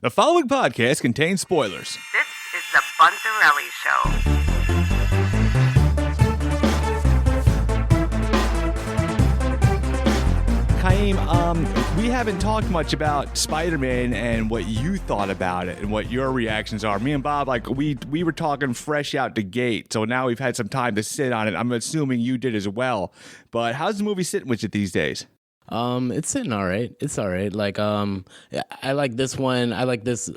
The following podcast contains spoilers. This is the Bunzerelly Show. Khiim, we haven't talked much about Spiderman and what you thought about it and what your reactions are. Me and Bob, we were talking fresh out the gate, so now we've had some time to sit on it. I'm assuming you did as well. But how's the movie sitting with you these days? It's sitting all right. It's all right. I like this one. I like this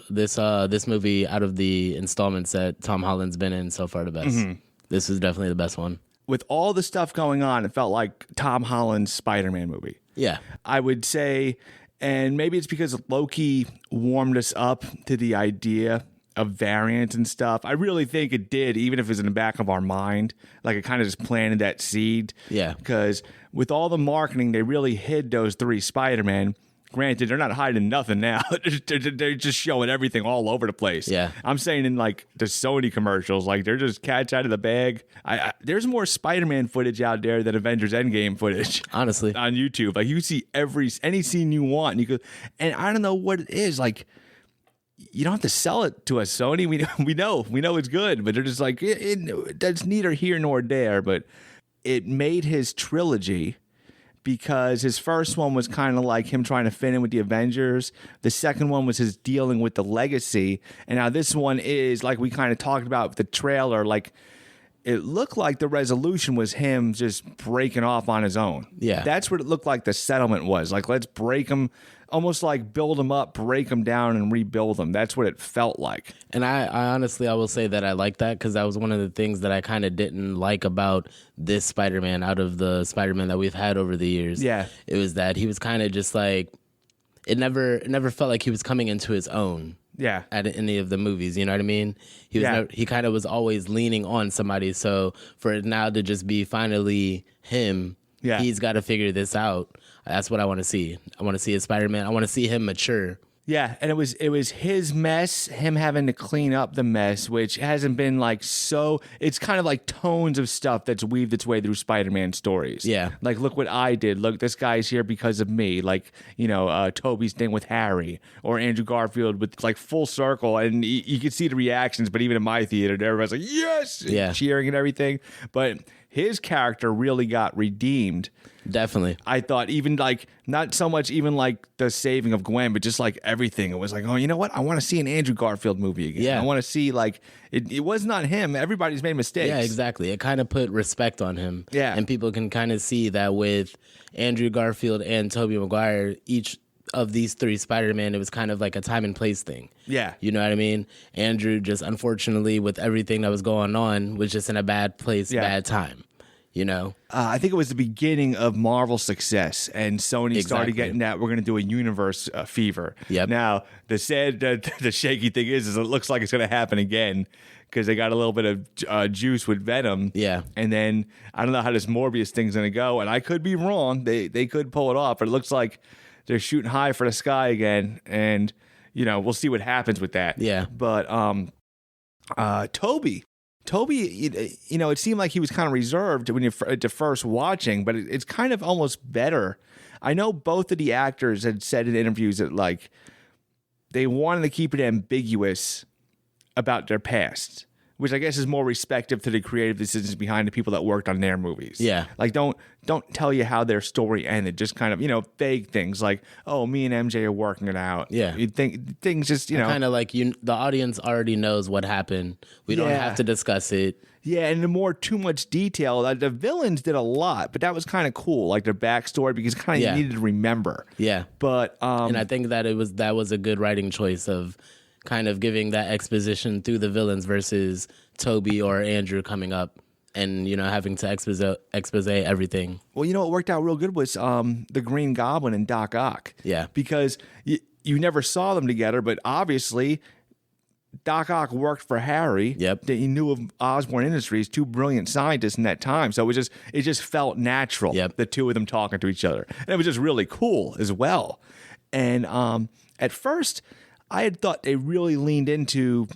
movie out of the installments that Tom Holland's been in so far the best. Mm-hmm. This is definitely the best one. With all the stuff going on, it felt like Tom Holland's Spider-Man movie. Yeah. I would say, and maybe it's because Loki warmed us up to the idea of variants and stuff. I really think it did, even if it was in the back of our mind. Like, it kind of just planted that seed. Yeah. Because with all the marketing, they really hid those three Spider-Men. Granted, they're not hiding nothing now. They're just showing everything all over the place. Yeah. I'm saying in, like, the Sony commercials, like, they're just cats out of the bag. There's more Spider-Man footage out there than Avengers Endgame footage. Honestly. On YouTube. Like, you see any scene you want. And you could, and I don't know what it is. Like, you don't have to sell it to us, Sony. We know it's good, but they're just like, that's neither here nor there. But it made his trilogy because his first one was kind of like him trying to fit in with the Avengers. The second one was his dealing with the legacy. And now this one is, like we kind of talked about with the trailer, like it looked like the resolution was him just breaking off on his own. Yeah. That's what it looked like the settlement was. Like, let's break him, almost like build him up, break him down, and rebuild him. That's what it felt like. And I honestly, I will say that I like that because that was one of the things that I kind of didn't like about this Spider-Man out of the Spider-Man that we've had over the years. Yeah. It was that he was kind of just like, it never felt like he was coming into his own. Yeah. At any of the movies, you know what I mean? He kind of was always leaning on somebody. So for it now to just be finally him, he's got to figure this out. That's what I want to see. I want to see a Spider-Man. I want to see him mature. Yeah, and it was his mess, him having to clean up the mess, which hasn't been like so. It's kind of like tones of stuff that's weaved its way through Spider-Man stories. Yeah, like look what I did. Look, this guy's here because of me. Like Toby's thing with Harry or Andrew Garfield with like full circle, and you could see the reactions. But even in my theater, everybody's like yes, cheering and everything. But his character really got redeemed. Definitely. I thought even like, not so much even like the saving of Gwen, but just like everything. It was like, oh, you know what? I want to see an Andrew Garfield movie again. Yeah. I want to see like, it was not him. Everybody's made mistakes. Yeah, exactly. It kind of put respect on him. Yeah. And people can kind of see that with Andrew Garfield and Tobey Maguire, each of these three Spider-Man, it was kind of like a time and place thing. Yeah. You know what I mean? Andrew just, unfortunately, with everything that was going on, was just in a bad place, bad time. You know, I think it was the beginning of Marvel's success, and Sony started getting that we're going to do a universe fever. Yep. Now the shaky thing is it looks like it's going to happen again because they got a little bit of juice with Venom. Yeah. And then I don't know how this Morbius thing's going to go, and I could be wrong. They could pull it off, but it looks like they're shooting high for the sky again, and we'll see what happens with that. Yeah. But Toby, it seemed like he was kind of reserved when at the first watching, but it's kind of almost better. I know both of the actors had said in interviews that like they wanted to keep it ambiguous about their past, which I guess is more respectful to the creative decisions behind the people that worked on their movies. Yeah. Like, don't tell you how their story ended. Just kind of, vague things like, oh, me and MJ are working it out. Yeah. You think things just, kind of like the audience already knows what happened. We don't have to discuss it. Yeah, and the more too much detail, the villains did a lot, but that was kind of cool, like their backstory, because kind of you needed to remember. Yeah. But and I think that that was a good writing choice of kind of giving that exposition through the villains versus Toby or Andrew coming up and, having to expose everything. Well, what worked out real good was the Green Goblin and Doc Ock. Yeah. Because you never saw them together, but obviously Doc Ock worked for Harry. Yep. He knew of Osborn Industries, two brilliant scientists in that time. So it just felt natural, the two of them talking to each other. And it was just really cool as well. And at first, I had thought they really leaned into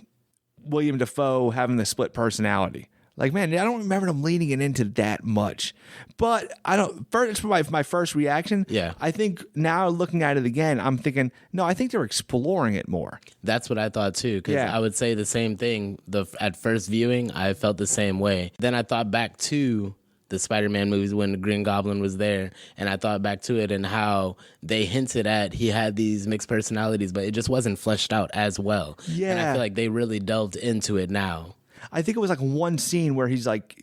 William Dafoe having the split personality. Like, man, I don't remember them leaning it into that much. But I don't. First, it's my first reaction. Yeah. I think now looking at it again, I'm thinking, no, I think they're exploring it more. That's what I thought too. Because I would say the same thing. At first viewing, I felt the same way. Then I thought back to the Spider-Man movies when the Green Goblin was there, and I thought back to it and how they hinted at he had these mixed personalities, but it just wasn't fleshed out as well. Yeah. And I feel like they really delved into it now. I think it was like one scene where he's like,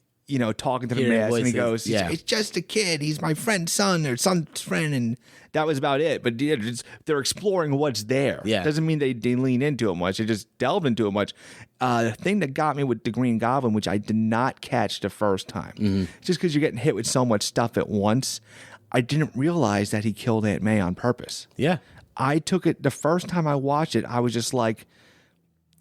talking to the Hearing mask, voices, and he goes, it's just a kid. He's my friend's son or son's friend. And that was about it. But they're exploring what's there. Yeah. Doesn't mean they lean into it much. They just delved into it much. The thing that got me with the Green Goblin, which I did not catch the first time, just because you're getting hit with so much stuff at once, I didn't realize that he killed Aunt May on purpose. Yeah. I took it, the first time I watched it, I was just like,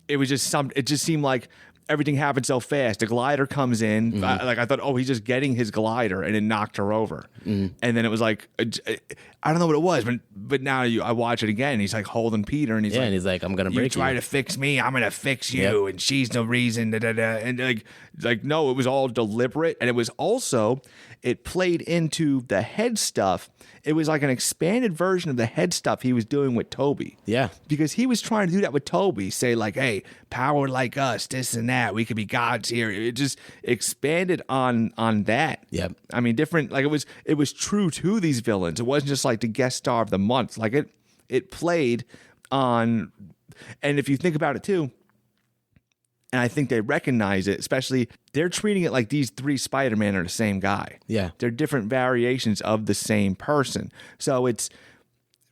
it just seemed like everything happened so fast. The glider comes in. I thought, he's just getting his glider, and it knocked her over. And then it was like, I don't know what it was, but now I watch it again. And he's like holding Peter, and he's like, I'm gonna break you. You try to fix me, I'm gonna fix you, and she's the reason. Da, da, da. And like no, it was all deliberate, and it was also it played into the head stuff. It was like an expanded version of the head stuff he was doing with Toby. Yeah. Because he was trying to do that with Toby. Say like, hey, power like us, this and that. We could be gods here. It just expanded on that. Yep. I mean, different, like it was true to these villains. It wasn't just like the guest star of the month. Like it played on, and if you think about it too, and I think they recognize it, especially they're treating it like these three Spider-Man are the same guy. Yeah. They're different variations of the same person. So it's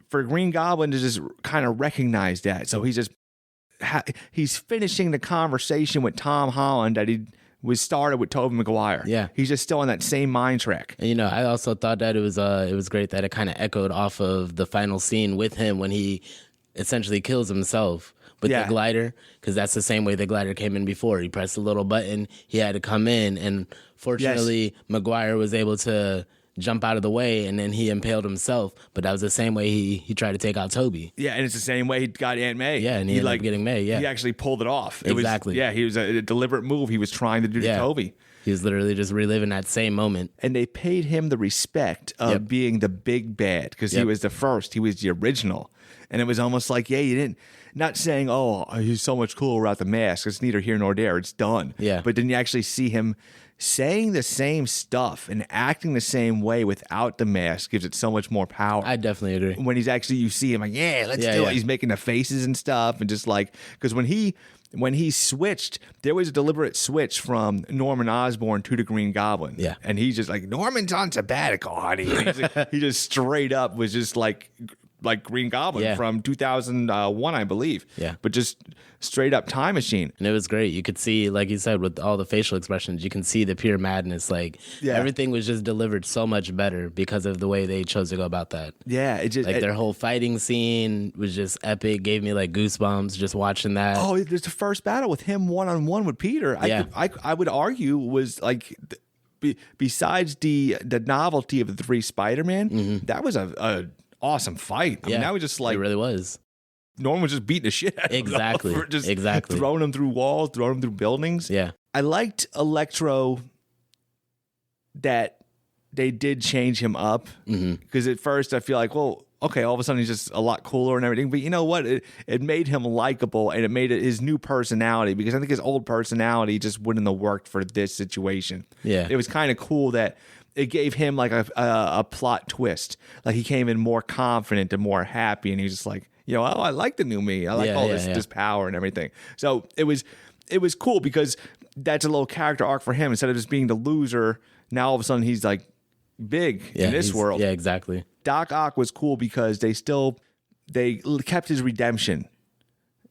for Green Goblin to just kind of recognize that. So he's finishing the conversation with Tom Holland that he was started with Tobey Maguire. Yeah. He's just still on that same mind track. And, I also thought that it was great that it kind of echoed off of the final scene with him when he essentially kills himself with the glider, because that's the same way the glider came in before. He pressed a little button, he had to come in, and fortunately Maguire was able to jump out of the way, and then he impaled himself. But that was the same way he tried to take out Toby. Yeah, and it's the same way he got Aunt May. Yeah, and he ended up getting May, He actually pulled it off. Exactly. He was a deliberate move he was trying to do to Toby. He was literally just reliving that same moment. And they paid him the respect of being the big bad, because he was the first. He was the original. And it was almost like, you didn't, not saying, he's so much cooler without the mask. It's neither here nor there. It's done. Yeah. But then you actually see him saying the same stuff and acting the same way without the mask gives it so much more power. I definitely agree. When he's actually, you see him like, let's do it. He's making the faces and stuff. And just like, because when he switched, there was a deliberate switch from Norman Osborn to the Green Goblin. Yeah. And he's just like, Norman's on sabbatical, honey. And he just straight up was just like Green Goblin from 2001, I believe. Yeah. But just straight up time machine. And it was great. You could see, like you said, with all the facial expressions, you can see the pure madness. Like everything was just delivered so much better because of the way they chose to go about that. Yeah. It just their whole fighting scene was just epic. Gave me like goosebumps just watching that. Oh, there's the first battle with him one-on-one with Peter. I would argue was like, besides the novelty of the three Spider-Man, that was a awesome fight. I mean, that was just like, it really was. Norman was just beating the shit out of him. Exactly. Throwing him through walls, throwing him through buildings. Yeah. I liked Electro that they did change him up, because at first I feel like, well, okay, all of a sudden he's just a lot cooler and everything. But you know what? It made him likable, and it made it his new personality, because I think his old personality just wouldn't have worked for this situation. Yeah. It was kind of cool that it gave him like a plot twist. Like he came in more confident and more happy, and he was just like, I like the new me. I like this power and everything. So it was cool, because that's a little character arc for him. Instead of just being the loser, now all of a sudden he's like big in this world. Yeah, exactly. Doc Ock was cool because they kept his redemption,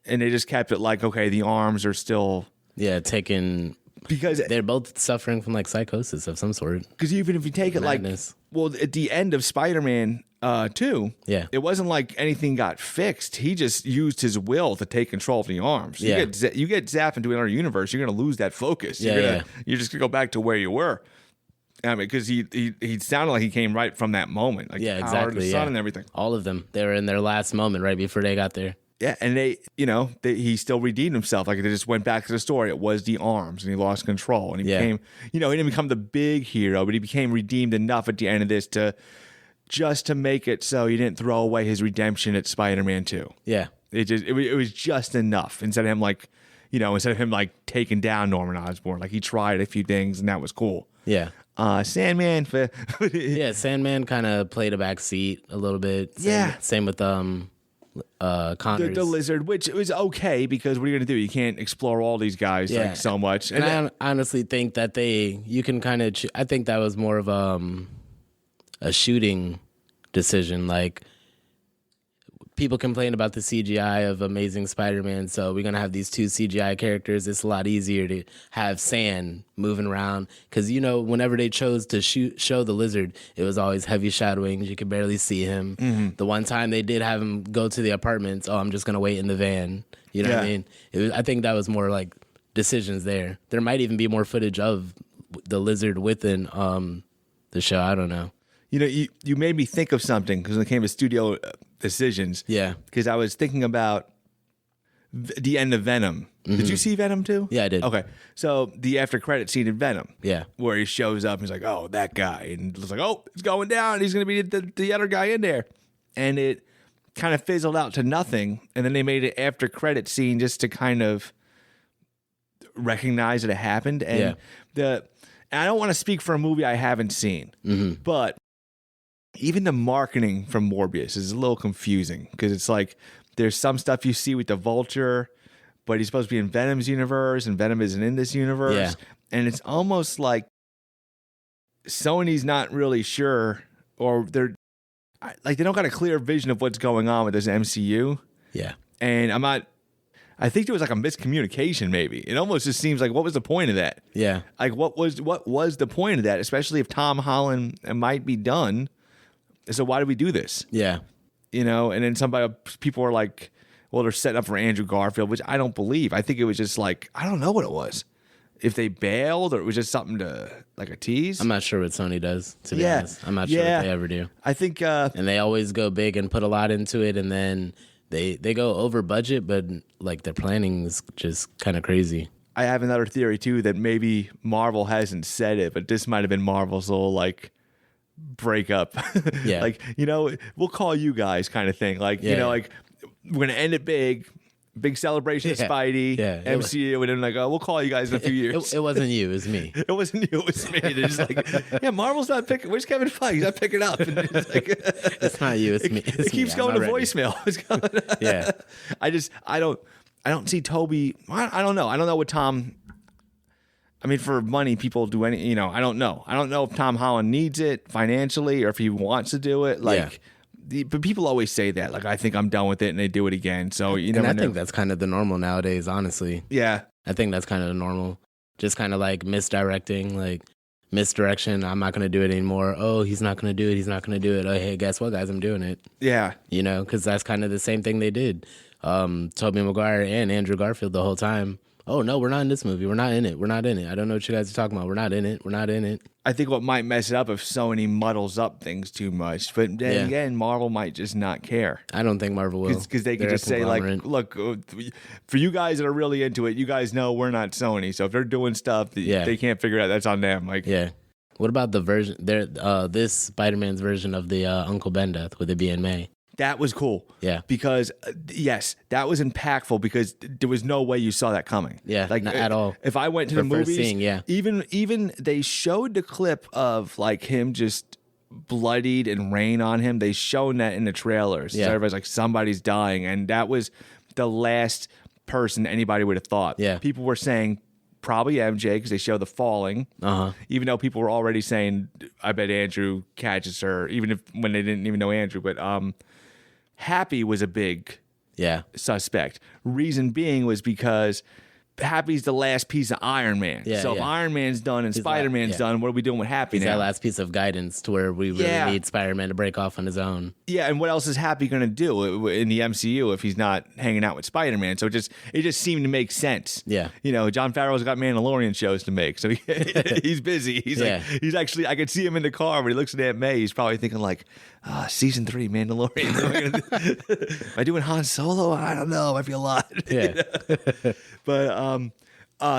and they just kept it like, okay, the arms are still taken. Because they're both suffering from like psychosis of some sort. Because even if you take it madness. At the end of Spider-Man 2, it wasn't like anything got fixed. He just used his will to take control of the arms. You get zapped into another universe, you're going to lose that focus. You're just going to go back to where you were. I mean, because he sounded like he came right from that moment. Like exactly. The sun and everything. All of them. They were in their last moment right before they got there. Yeah, and he still redeemed himself. Like, they just went back to the story. It was the arms, and he lost control, and he became, he didn't become the big hero, but he became redeemed enough at the end of this to make it so he didn't throw away his redemption at Spider-Man 2. Yeah, it was just enough instead of him taking down Norman Osborn. Like, he tried a few things, and that was cool. Yeah. Sandman. Sandman kind of played a back seat a little bit. Same with Connors. The lizard, which was okay, because what are you going to do? You can't explore all these guys so much. And I honestly think that you can kind of, I think that was more of a shooting decision. Like, people complain about the CGI of Amazing Spider-Man, so we're going to have these 2 CGI characters. It's a lot easier to have sand moving around, because, whenever they chose to show the lizard, it was always heavy shadowing. You could barely see him. Mm-hmm. The one time they did have him go to the apartments, I'm just going to wait in the van. You know what I mean? I think that was more like decisions there. There might even be more footage of the lizard within the show. I don't know. You made me think of something, because when it came to studio decisions. Yeah. Because I was thinking about the end of Venom. Mm-hmm. Did you see Venom too? Yeah, I did. Okay. So the after credit scene in Venom. Yeah. Where he shows up and he's like, oh, that guy. And it's like, oh, it's going down. He's going to be the other guy in there. And it kind of fizzled out to nothing. And then they made an after credit scene just to kind of recognize that it happened. And and I don't want to speak for a movie I haven't seen, but even the marketing from Morbius is a little confusing, because it's like there's some stuff you see with the Vulture, but he's supposed to be in Venom's universe, and Venom isn't in this universe. Yeah. And it's almost like Sony's not really sure, or they don't got a clear vision of what's going on with this MCU. Yeah. And I think there was like a miscommunication, maybe. It almost just seems like, what was the point of that? Yeah. Like, what was the point of that, especially if Tom Holland might be done? So why do we do this? Yeah. And then people were like, well, they're setting up for Andrew Garfield, which I don't believe. I think it was just like, I don't know what it was. If they bailed, or it was just something like a tease. I'm not sure what Sony does, to be honest. I'm not sure what they ever do. I think... and they always go big and put a lot into it, and then they go over budget, but like their planning is just kind of crazy. I have another theory, too, that maybe Marvel hasn't said it, but this might have been Marvel's little, break up. Yeah. We'll call you guys kind of thing. We're going to end it big celebration of Spidey, MCU, and then we'll call you guys in a few years. It wasn't you, it was me. It wasn't you, it was me. They're just Marvel's not picking. Where's Kevin Feige? He's not picking up. And it's not you, it's me. It keeps going to voicemail. Yeah. I don't see Toby. I don't know. I don't know what Tom. I mean, for money, people do any. I don't know. I don't know if Tom Holland needs it financially, or if he wants to do it. But people always say that. I think I'm done with it, and they do it again. So you never know. And I think that's kind of the normal nowadays, honestly. Yeah. I think that's kind of the normal. Just kind of misdirecting, misdirection. I'm not going to do it anymore. Oh, he's not going to do it. He's not going to do it. Oh, hey, guess what, guys? I'm doing it. Yeah. Because that's kind of the same thing they did. Tobey Maguire and Andrew Garfield the whole time. Oh, no, we're not in this movie. We're not in it. We're not in it. I don't know what you guys are talking about. We're not in it. We're not in it. I think what might mess it up if Sony muddles up things too much. But then again, Marvel might just not care. I don't think Marvel will. Because they could just say, look, for you guys that are really into it, you guys know we're not Sony. So if they're doing stuff that they can't figure out, that's on them. Yeah. What about the version, this Spider-Man's version of the Uncle Ben death with it being May? That was cool. Yeah. Because, yes, that was impactful, because there was no way you saw that coming. Yeah, not at all. If I went to the movies, even they showed the clip of him just bloodied and rain on him. They shown that in the trailers. Yeah. So everybody's like, somebody's dying. And that was the last person anybody would have thought. Yeah. People were saying probably MJ, because they show the falling. Even though people were already saying, I bet Andrew catches her, even when they didn't even know Andrew. But Happy was a big suspect. Reason being was because Happy's the last piece of Iron Man. So if Iron Man's done and Spider-Man's done, what are we doing with Happy now? He's that last piece of guidance to where we really need Spider-Man to break off on his own. Yeah, and what else is Happy going to do in the MCU if he's not hanging out with Spider-Man? So it just seemed to make sense. Yeah. John Favreau's got Mandalorian shows to make, so he's busy. He's actually, I could see him in the car when he looks at Aunt May. He's probably thinking like, season 3 Mandalorian. Am I doing Han Solo? I don't know. Might be a lot. Yeah. But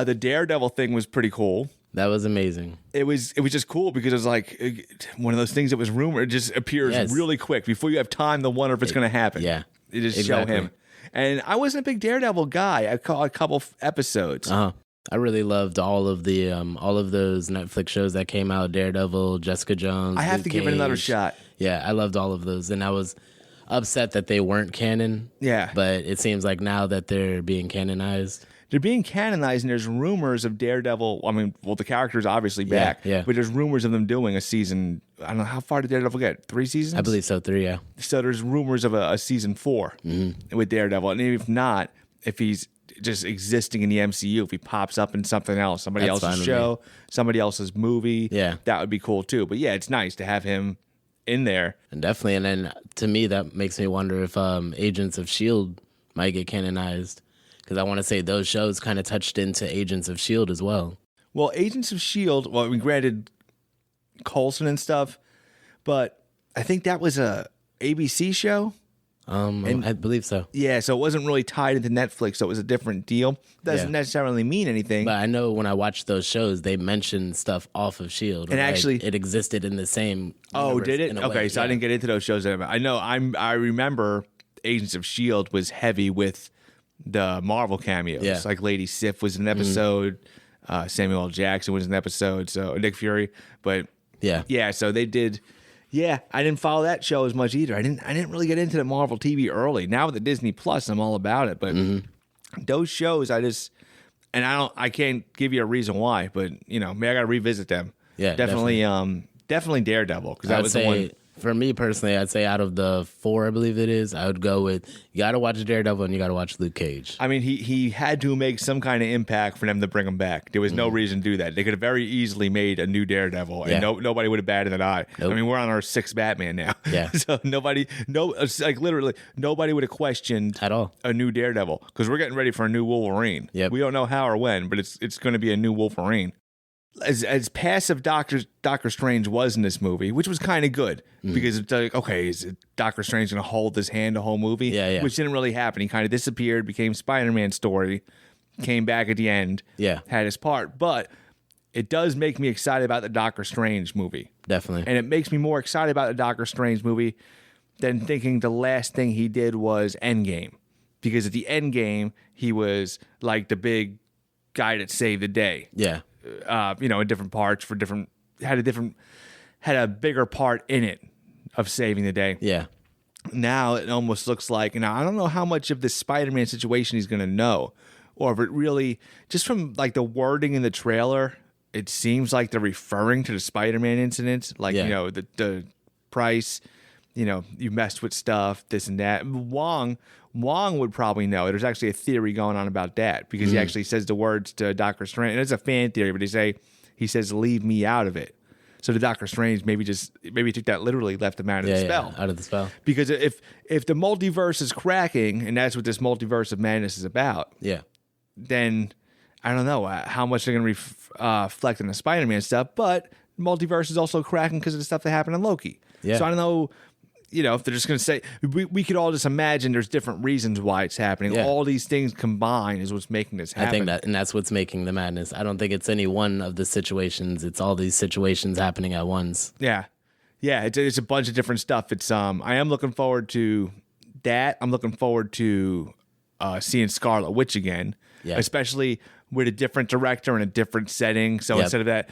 the Daredevil thing was pretty cool. That was amazing. It was just cool because it was like one of those things that was rumored. It just appears really quick before you have time to wonder if it's going to happen. Yeah. It just show him. And I wasn't a big Daredevil guy. I caught a couple episodes. I really loved all of those Netflix shows that came out. Daredevil, Jessica Jones. I have Luke to give it another shot. Yeah, I loved all of those, and I was upset that they weren't canon. Yeah, but it seems like now that they're being canonized. They're being canonized, and there's rumors of Daredevil. I mean, well, the character's obviously back, but there's rumors of them doing a season. I don't know, how far did Daredevil get? 3 seasons? I believe so, 3, yeah. So there's rumors of a season 4 with Daredevil. And if not, if he's just existing in the MCU, if he pops up in something else, somebody else's show, somebody else's movie, that would be cool too. But yeah, it's nice to have him in there. And definitely, and then to me, that makes me wonder if Agents of S.H.I.E.L.D. might get canonized. Because I want to say those shows kind of touched into Agents of S.H.I.E.L.D. as well. Well, Agents of S.H.I.E.L.D., well, we granted Coulson and stuff, but I think that was a ABC show. I believe so. Yeah, so it wasn't really tied into Netflix, so it was a different deal. Doesn't necessarily mean anything. But I know when I watched those shows, they mentioned stuff off of S.H.I.E.L.D. And actually, it existed in the same Oh, did it? Okay, so I I didn't get into those shows. I know I remember Agents of S.H.I.E.L.D. was heavy with the Marvel cameos. Yeah. Like Lady Sif was in an episode, Samuel L. Jackson was in an episode, so Nick Fury. But yeah, so they did. Yeah, I didn't follow that show as much either. I didn't really get into the Marvel TV early. Now with the Disney Plus, I'm all about it. But those shows, I can't give you a reason why, but maybe I got to revisit them. Yeah, definitely Daredevil, because that was the one. For me personally, I'd say out of the 4, I believe it is, I would go with you got to watch Daredevil and you got to watch Luke Cage. I mean, he had to make some kind of impact for them to bring him back. There was no reason to do that. They could have very easily made a new Daredevil, and nobody would have batted an eye. Nope. I mean, we're on our 6th Batman now. Yeah. So literally, nobody would have questioned at all a new Daredevil, because we're getting ready for a new Wolverine. Yep. We don't know how or when, but it's going to be a new Wolverine. As passive Doctor Strange was in this movie, which was kind of good, because it's like, okay, is Doctor Strange going to hold his hand the whole movie? Yeah. Which didn't really happen. He kind of disappeared, became Spider-Man's story, came back at the end, had his part. But it does make me excited about the Doctor Strange movie. Definitely. And it makes me more excited about the Doctor Strange movie than thinking the last thing he did was Endgame. Because at the Endgame, he was like the big guy that saved the day. Yeah. In different parts had a bigger part in it of saving the day. Yeah. Now it almost looks like, I don't know how much of this Spider-Man situation he's going to know, or if it really, just from like the wording in the trailer, it seems like they're referring to the Spider-Man incident, like the price, you messed with stuff, this and that. Wong would probably know. There's actually a theory going on about that, because he actually says the words to Doctor Strange. And it's a fan theory, but he says, "Leave me out of it." So the Doctor Strange maybe took that literally, left him out of the spell. Out of the spell. Because if the multiverse is cracking, and that's what this multiverse of madness is about, then I don't know how much they're going to reflect on the Spider-Man stuff. But multiverse is also cracking because of the stuff that happened in Loki. Yeah. So I don't know. If they're just going to say, we could all just imagine there's different reasons why it's happening. Yeah. All these things combined is what's making this happen. I think that's what's making the madness. I don't think it's any one of the situations. It's all these situations happening at once. Yeah. Yeah, it's a bunch of different stuff. It's I am looking forward to that. I'm looking forward to seeing Scarlet Witch again, especially with a different director and a different setting. So instead of that,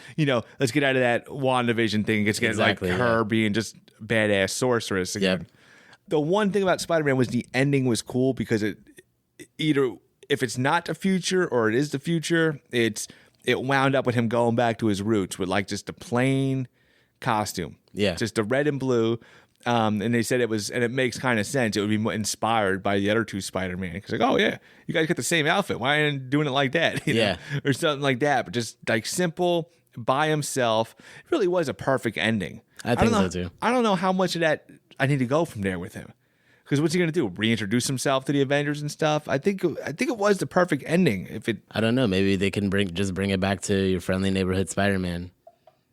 let's get out of that WandaVision thing. Let's get her being just badass sorceress again. The one thing about Spider-Man was the ending was cool, because it either, if it's not the future or it is the future, it wound up with him going back to his roots with like just a plain costume. Yeah. Just the red and blue. And they said it was, and it makes kind of sense. It would be inspired by the other two Spider-Man. Because like, oh yeah, you guys got the same outfit. Why aren't you doing it like that? You know? Or something like that. But just like simple by himself. It really was a perfect ending. I think so too. I don't know how much of that I need to go from there with him. Because what's he gonna do? Reintroduce himself to the Avengers and stuff? I think it was the perfect ending. I don't know. Maybe they can bring it back to your friendly neighborhood Spider-Man.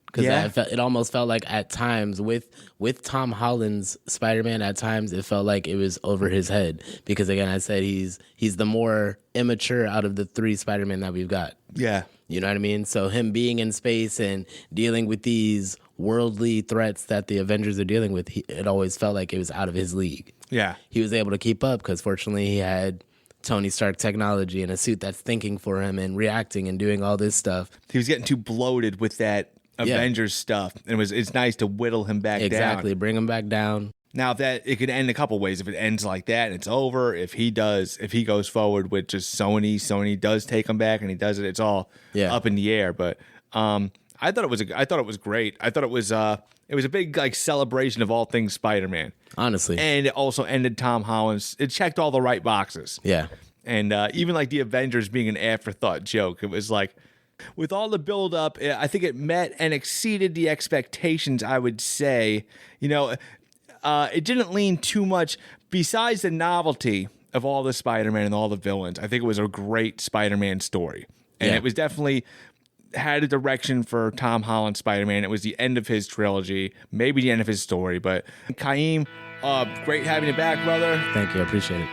Because it almost felt like at times with Tom Holland's Spider-Man, at times it felt like it was over his head. Because again, I said he's the more immature out of the three Spider-Man that we've got. Yeah. You know what I mean? So him being in space and dealing with these worldly threats that the Avengers are dealing with, it always felt like it was out of his league. Yeah. He was able to keep up because fortunately he had Tony Stark technology and a suit that's thinking for him and reacting and doing all this stuff. He was getting too bloated with that Avengers stuff. And it's nice to whittle him back down. Exactly. Bring him back down. Now that it could end a couple ways. If it ends like that and it's over, if he goes forward with just Sony does take him back and he does it, it's all up in the air. But I thought it was great. I thought it was a big like celebration of all things Spider-Man. Honestly. And it also ended Tom Holland's. It checked all the right boxes. Yeah. And even like the Avengers being an afterthought joke, it was like with all the build up, I think it met and exceeded the expectations, I would say. You know, it didn't lean too much besides the novelty of all the Spider-Man and all the villains. I think it was a great Spider-Man story. And it was definitely had a direction for Tom Holland Spider-Man. It was the end of his trilogy, maybe the end of his story. But Khiim, great having you back, brother. Thank you. I appreciate it.